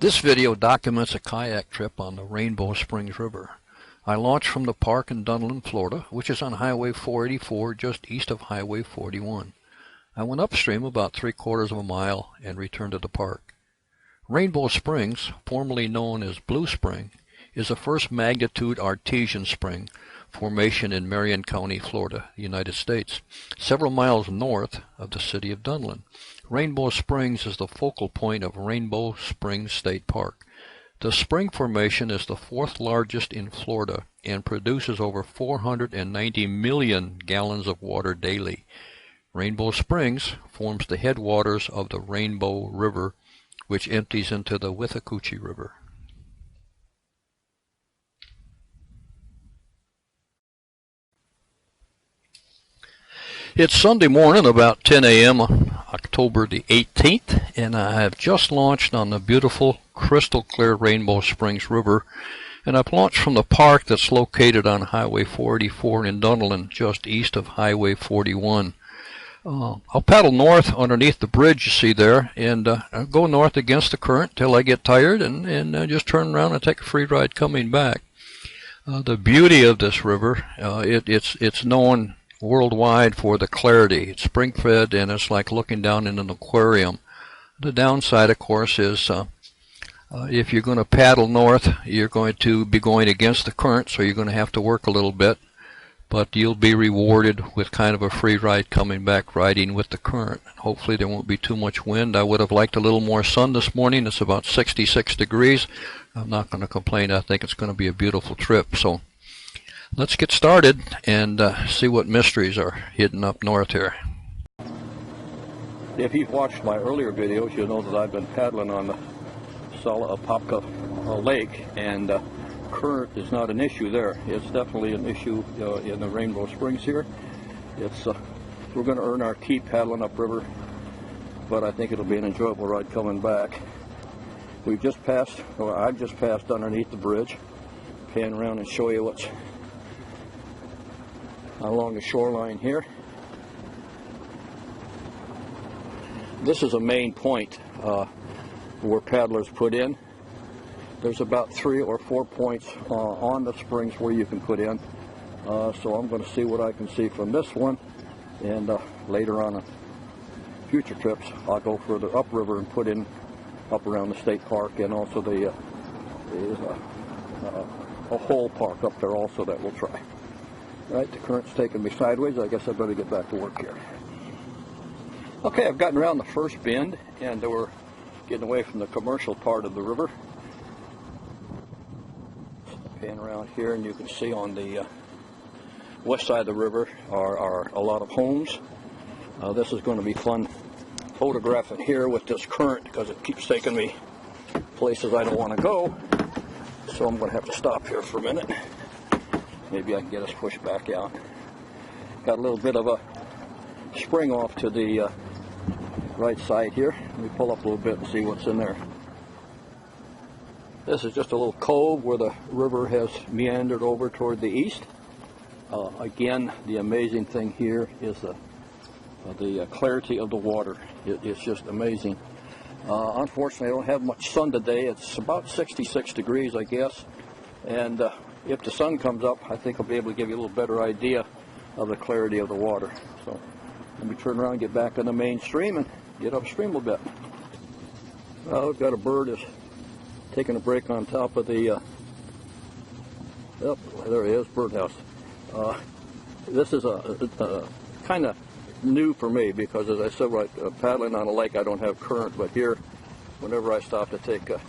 This video documents a kayak trip on the Rainbow Springs River. I launched from the park in Dunnellon, Florida, which is on Highway 484 just east of Highway 41. I went upstream about 3/4 of a mile and returned to the park. Rainbow Springs, formerly known as Blue Spring, is a first magnitude artesian spring formation in Marion County, Florida, United States, several miles north of the city of Dunnellon. Rainbow Springs is the focal point of Rainbow Springs State Park. The spring formation is the fourth largest in Florida and produces over 490 million gallons of water daily. Rainbow Springs forms the headwaters of the Rainbow River, which empties into the Withlacoochee River. It's Sunday morning, about 10 a.m., October the 18th, and I have just launched on the beautiful, crystal clear Rainbow Springs River, and I've launched from the park that's located on Highway 484 in Dunnellon, just east of Highway 41. I'll paddle north underneath the bridge you see there, and I'll go north against the current till I get tired, and just turn around and take a free ride coming back. The beauty of this river, it's known worldwide for the clarity. It's spring-fed, and it's like looking down in an aquarium. The downside, of course, is if you're going to paddle north, you're going to be going against the current, so you're going to have to work a little bit, but you'll be rewarded with kind of a free ride coming back riding with the current. Hopefully there won't be too much wind. I would have liked a little more sun this morning. It's about 66 degrees. I'm not going to complain. I think it's going to be a beautiful trip. So let's get started and see what mysteries are hidden up north here. If you've watched my earlier videos, you'll know that I've been paddling on the Salapopka Lake, and current is not an issue there. It's definitely an issue in the Rainbow Springs here. We're going to earn our keep paddling upriver, but I think it'll be an enjoyable ride coming back. I've just passed underneath the bridge. Pan around and show you what's along the shoreline here. This is a main point where paddlers put in. There's about 3 or 4 points on the springs where you can put in. So I'm going to see what I can see from this one, and later on future trips I'll go further upriver and put in up around the state park, and also there's a whole park up there also that we'll try. Right, the current's taking me sideways. I guess I better get back to work here. Okay, I've gotten around the first bend, and we're getting away from the commercial part of the river. Pan around here, and you can see on the west side of the river are a lot of homes. This is going to be fun photographing here with this current, because it keeps taking me places I don't want to go. So I'm going to have to stop here for a minute. Maybe I can get us pushed back out. Got a little bit of a spring off to the right side here. Let me pull up a little bit and see what's in there. This is just a little cove where the river has meandered over toward the east. Again, the amazing thing here is the clarity of the water. It's just amazing. Unfortunately, I don't have much sun today. It's about 66 degrees, I guess. And if the sun comes up, I think I'll be able to give you a little better idea of the clarity of the water. So let me turn around and get back on the main stream and get upstream a bit. Well, we've got a bird is taking a break on top of the, there he is, birdhouse. This is a kind of new for me, because as I said, paddling on a lake, I don't have current, but here, whenever I stop to take a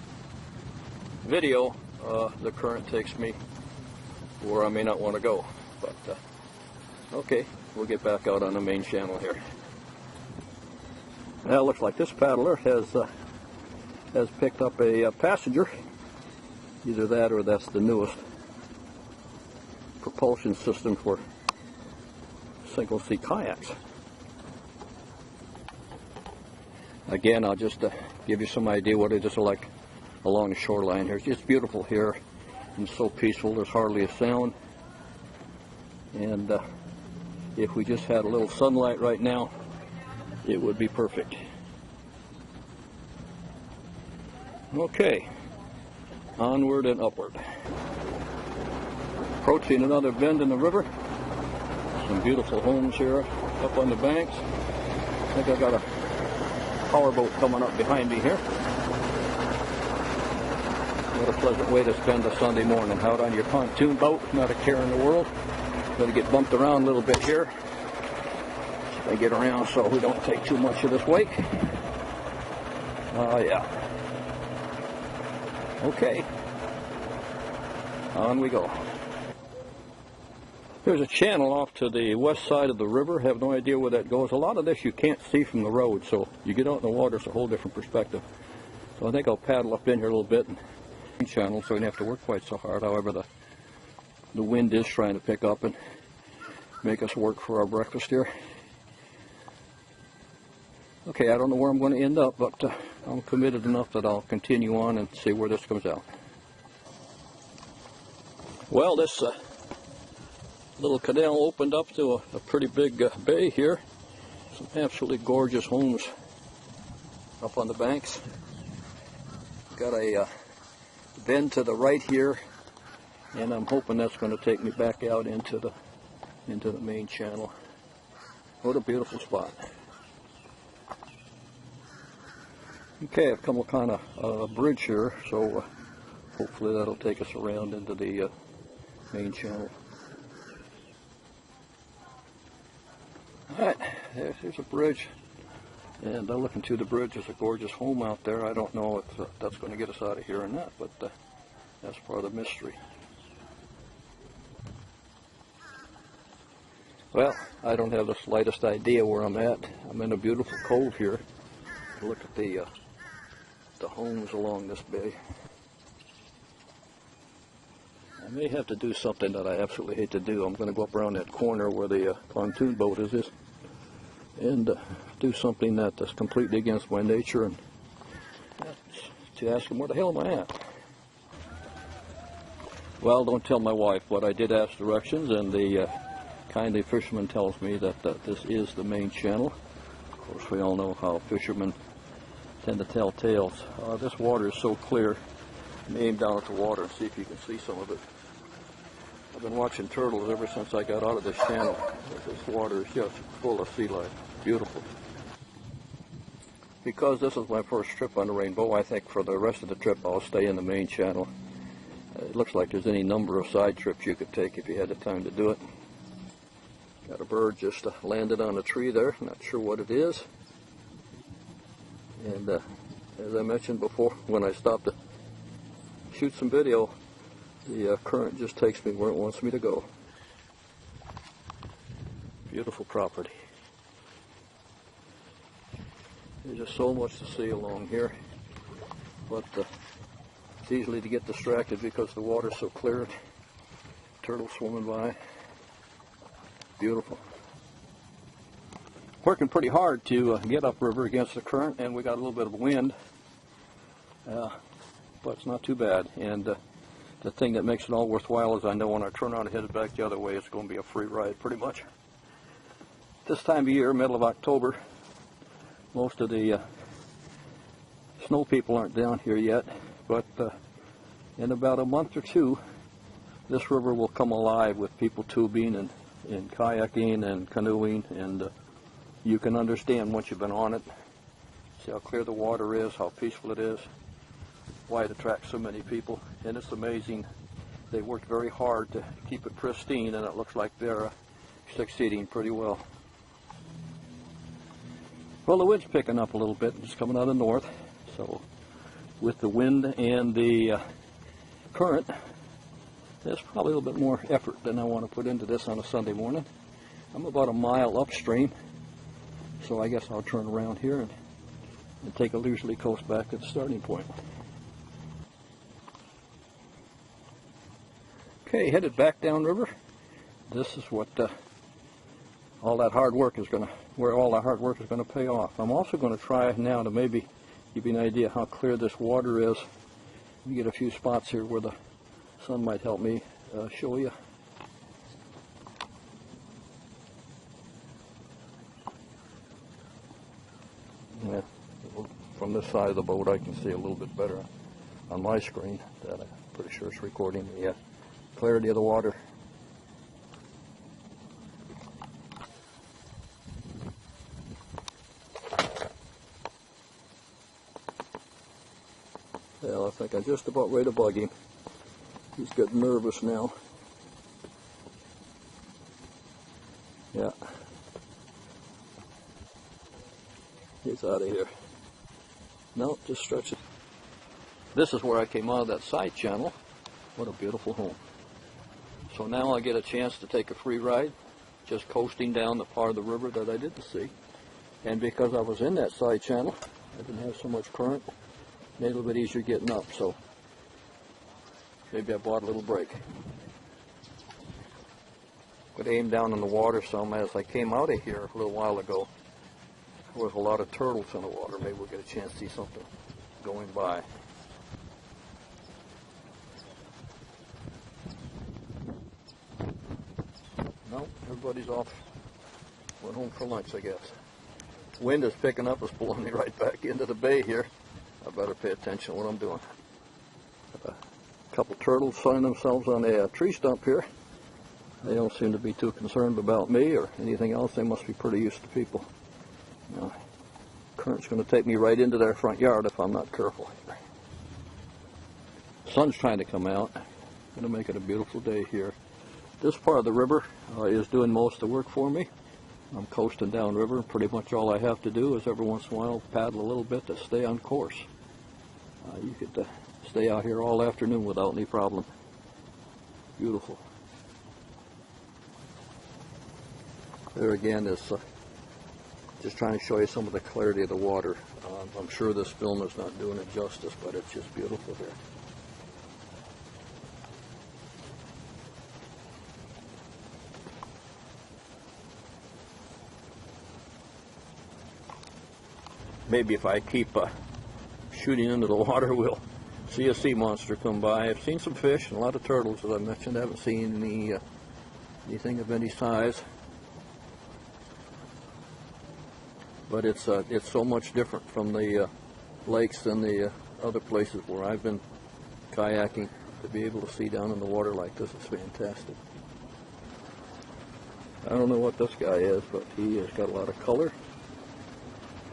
video, the current takes me where I may not want to go. But okay, we'll get back out on the main channel here. Now it looks like this paddler has picked up a passenger. Either that or that's the newest propulsion system for single seat kayaks. Again, I'll just give you some idea what it is like along the shoreline here. It's just beautiful here and so peaceful. There's hardly a sound, and if we just had a little sunlight right now, it would be perfect. Okay, onward and upward. Approaching another bend in the river. Some beautiful homes here up on the banks. I think I've got a powerboat coming up behind me here. What a pleasant way to spend a Sunday morning. Out on your pontoon boat, not a care in the world. Going to get bumped around a little bit here. I get around so we don't take too much of this wake. Yeah. Okay. On we go. There's a channel off to the west side of the river. Have no idea where that goes. A lot of this you can't see from the road, so you get out in the water, it's a whole different perspective. So I think I'll paddle up in here a little bit and channel, so we don't have to work quite so hard. However, the wind is trying to pick up and make us work for our breakfast here. Okay, I don't know where I'm going to end up, but I'm committed enough that I'll continue on and see where this comes out. Well, this little canal opened up to a pretty big bay here. Some absolutely gorgeous homes up on the banks. Got a bend to the right here, and I'm hoping that's going to take me back out into the main channel. What a beautiful spot. Okay, I've come upon a bridge here, so hopefully that'll take us around into the main channel. Alright, there's a bridge, and looking through the bridge is a gorgeous home out there. I don't know if that's going to get us out of here or not, but that's part of the mystery. Well, I don't have the slightest idea where I'm at. I'm in a beautiful cove here. Look at the homes along this bay. I may have to do something that I absolutely hate to do. I'm going to go up around that corner where the pontoon boat is and do something that's completely against my nature, and to ask him, where the hell am I at? Well, don't tell my wife, but I did ask directions, and the kindly fisherman tells me that this is the main channel. Of course, we all know how fishermen tend to tell tales. This water is so clear. Aim down at the water and see if you can see some of it. I've been watching turtles ever since I got out of this channel. This water is just full of sea life. Beautiful. Because this is my first trip on the Rainbow, I think for the rest of the trip I'll stay in the main channel. It looks like there's any number of side trips you could take if you had the time to do it. Got a bird just landed on a tree there. Not sure what it is. And as I mentioned before, when I stopped to shoot some video, the current just takes me where it wants me to go. Beautiful property. There's just so much to see along here, but it's easily to get distracted because the water's so clear. Turtles swimming by. Beautiful. Working pretty hard to get upriver against the current, and we got a little bit of wind, but it's not too bad. And the thing that makes it all worthwhile is I know when I turn around and head back the other way, it's going to be a free ride pretty much. This time of year, middle of October, most of the snow people aren't down here yet, but in about a month or two, this river will come alive with people tubing and kayaking and canoeing, and you can understand once you've been on it, see how clear the water is, how peaceful it is, why it attracts so many people. And it's amazing. They worked very hard to keep it pristine, and it looks like they're succeeding pretty well. Well, the wind's picking up a little bit. It's coming out of the north. So with the wind and the current, there's probably a little bit more effort than I want to put into this on a Sunday morning. I'm about a mile upstream, so I guess I'll turn around here and take a leisurely coast back to the starting point. Okay, headed back downriver. This is what all that hard work is going to pay off. I'm also going to try now to maybe give you an idea how clear this water is. Let me get a few spots here where the sun might help me show you. From this side of the boat, I can see a little bit better on my screen. That I'm pretty sure it's recording the clarity of the water. Well, I think I'm just about ready to bug him. He's getting nervous now. Yeah. He's out of here. No, just stretch it. This is where I came out of that side channel. What a beautiful home. So now I get a chance to take a free ride, just coasting down the part of the river that I didn't see. And because I was in that side channel, I didn't have so much current. Made it a little bit easier getting up, so maybe I bought a little break. Could aim down in the water some. As I came out of here a little while ago, there was a lot of turtles in the water. Maybe we'll get a chance to see something going by. No, everybody's off. Went home for lunch, I guess. Wind is picking up. It's blowing me right back into the bay here. I better pay attention to what I'm doing. A couple turtles find themselves on a tree stump here. They don't seem to be too concerned about me or anything else. They must be pretty used to people. Now, current's going to take me right into their front yard if I'm not careful. The sun's trying to come out. Going to make it a beautiful day here. This part of the river is doing most of the work for me. I'm coasting downriver. Pretty much all I have to do is every once in a while paddle a little bit to stay on course. You could stay out here all afternoon without any problem. Beautiful. There again is just trying to show you some of the clarity of the water. I'm sure this film is not doing it justice, but it's just beautiful here. Maybe if I keep shooting into the water, we'll see a sea monster come by. I've seen some fish and a lot of turtles, as I mentioned. I haven't seen anything of any size. But it's so much different from the lakes and the other places where I've been kayaking. To be able to see down in the water like this is fantastic. I don't know what this guy is, but he has got a lot of color.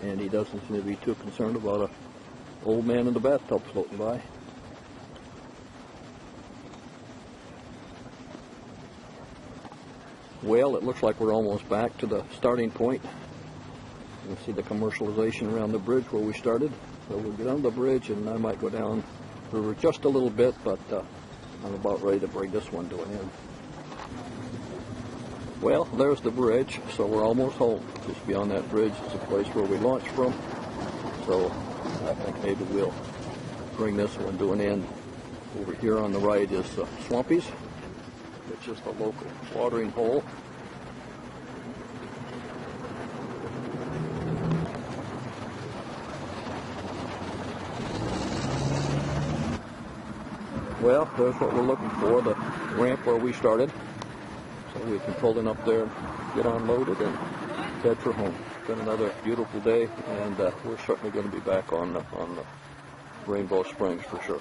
And he doesn't seem to be too concerned about an old man in the bathtub floating by. Well, it looks like we're almost back to the starting point. You can see the commercialization around the bridge where we started. So we'll get on the bridge and I might go down the river just a little bit, but I'm about ready to bring this one to an end. Well, there's the bridge, so we're almost home. Just beyond that bridge is a place where we launched from. So I think maybe we'll bring this one to an end. Over here on the right is Swampy's, which is the local watering hole. Well, there's what we're looking for, the ramp where we started. So we can pull in up there, get unloaded, and head for home. It's been another beautiful day, and we're certainly going to be back on the Rainbow Springs for sure.